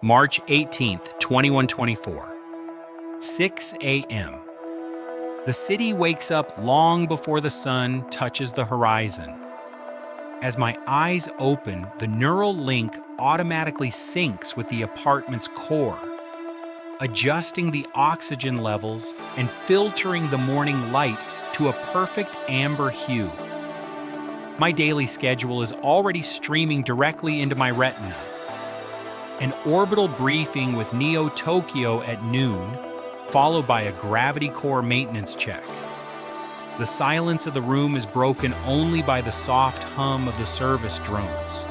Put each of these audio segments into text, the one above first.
March 18th, 2124. 6 a.m. The city wakes up long before the sun touches the horizon. As my eyes open, the neural link automatically syncs with the apartment's core, adjusting the oxygen levels and filtering the morning light to a perfect amber hue. My daily schedule is already streaming directly into my retina. An orbital briefing with Neo Tokyo at noon, followed by a gravity core maintenance check. The silence of the room is broken only by the soft hum of the service drones.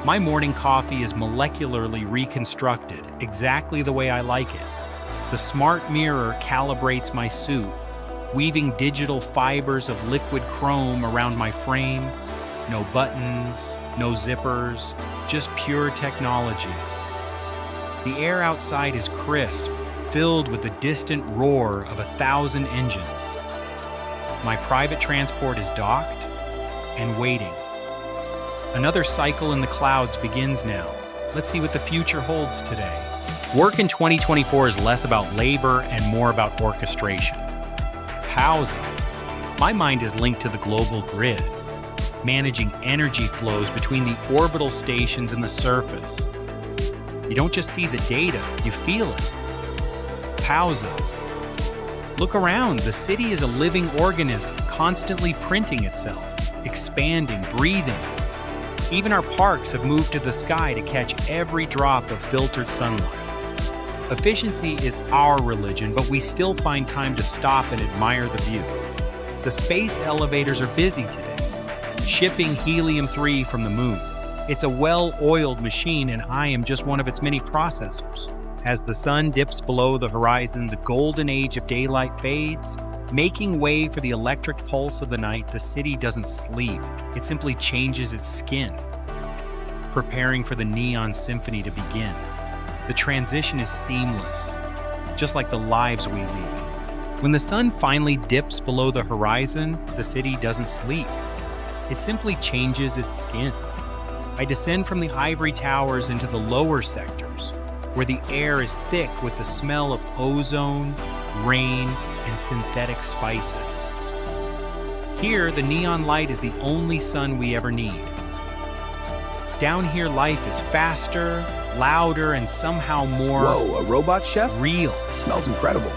My morning coffee is molecularly reconstructed, exactly the way I like it. The smart mirror calibrates my suit, weaving digital fibers of liquid chrome around my frame. No buttons, no zippers, just pure technology. The air outside is crisp, filled with the distant roar of 1,000 engines. My private transport is docked and waiting. Another cycle in the clouds begins now. Let's see what the future holds today. Work in 2024 is less about labor and more about orchestration. Housing. My mind is linked to the global grid, managing energy flows between the orbital stations and the surface. You don't just see the data, you feel it. Pausa. Look around, the city is a living organism, constantly printing itself, expanding, breathing. Even our parks have moved to the sky to catch every drop of filtered sunlight. Efficiency is our religion, but we still find time to stop and admire the view. The space elevators are busy today, shipping helium-3 from the moon. It's a well-oiled machine, and I am just one of its many processors. As the sun dips below the horizon, the golden age of daylight fades. Making way for the electric pulse of the night, the city doesn't sleep. It simply changes its skin, preparing for the neon symphony to begin. The transition is seamless, just like the lives we lead. When the sun finally dips below the horizon, the city doesn't sleep. It simply changes its skin. I descend from the ivory towers into the lower sectors, where the air is thick with the smell of ozone, rain, and synthetic spices. Here, the neon light is the only sun we ever need. Down here, life is faster, louder, and somehow more Whoa, a robot chef? real. Smells incredible.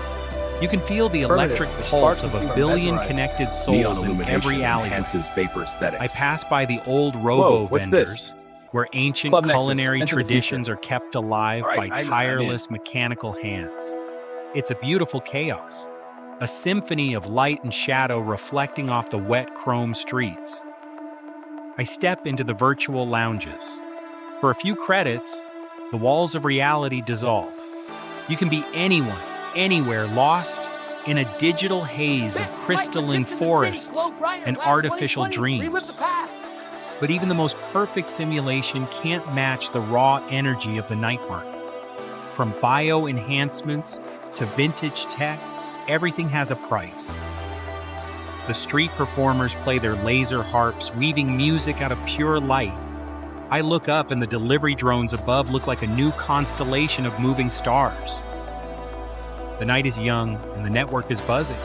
You can feel the Affirmative. electric The pulse sparks of seem a billion mesmerizing. connected Neon souls in illumination every alleyway. enhances vapor aesthetics. I pass by the old robo what's vendors, this? where ancient Club Nexus. culinary Enter the traditions future. are kept alive All right, by I'm in. tireless mechanical hands. It's a beautiful chaos, a symphony of light and shadow reflecting off the wet chrome streets. I step into the virtual lounges. For a few credits, the walls of reality dissolve. You can be anyone, anywhere, lost in a digital haze of crystalline forests and artificial dreams. But even the most perfect simulation can't match the raw energy of the night market. From bio-enhancements to vintage tech, everything has a price. The street performers play their laser harps, weaving music out of pure light. I look up and the delivery drones above look like a new constellation of moving stars. The night is young and the network is buzzing.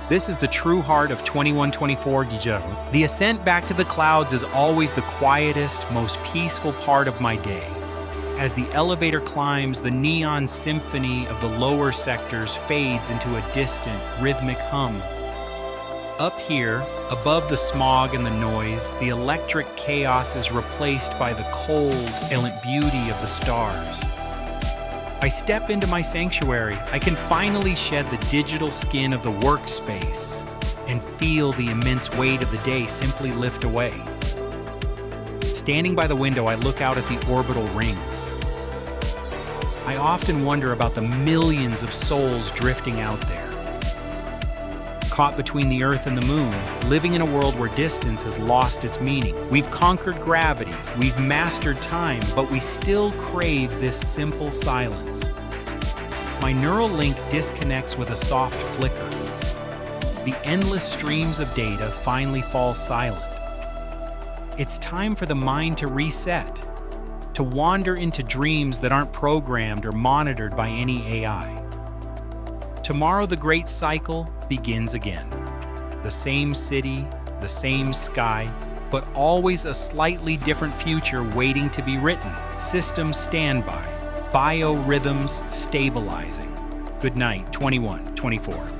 This is the true heart of 2124 Guillermo. The ascent back to the clouds is always the quietest, most peaceful part of my day. As the elevator climbs, the neon symphony of the lower sectors fades into a distant, rhythmic hum. Up here, above the smog and the noise, the electric chaos is replaced by the cold, silent beauty of the stars. I step into my sanctuary. I can finally shed the digital skin of the workspace and feel the immense weight of the day simply lift away. Standing by the window, I look out at the orbital rings. I often wonder about the millions of souls drifting out there. Caught between the Earth and the Moon, living in a world where distance has lost its meaning. We've conquered gravity, we've mastered time, but we still crave this simple silence. My neural link disconnects with a soft flicker. The endless streams of data finally fall silent. It's time for the mind to reset, to wander into dreams that aren't programmed or monitored by any AI. Tomorrow, the great cycle begins again. The same city, the same sky, but always a slightly different future waiting to be written. Systems standby, biorhythms stabilizing. Good night, 2124.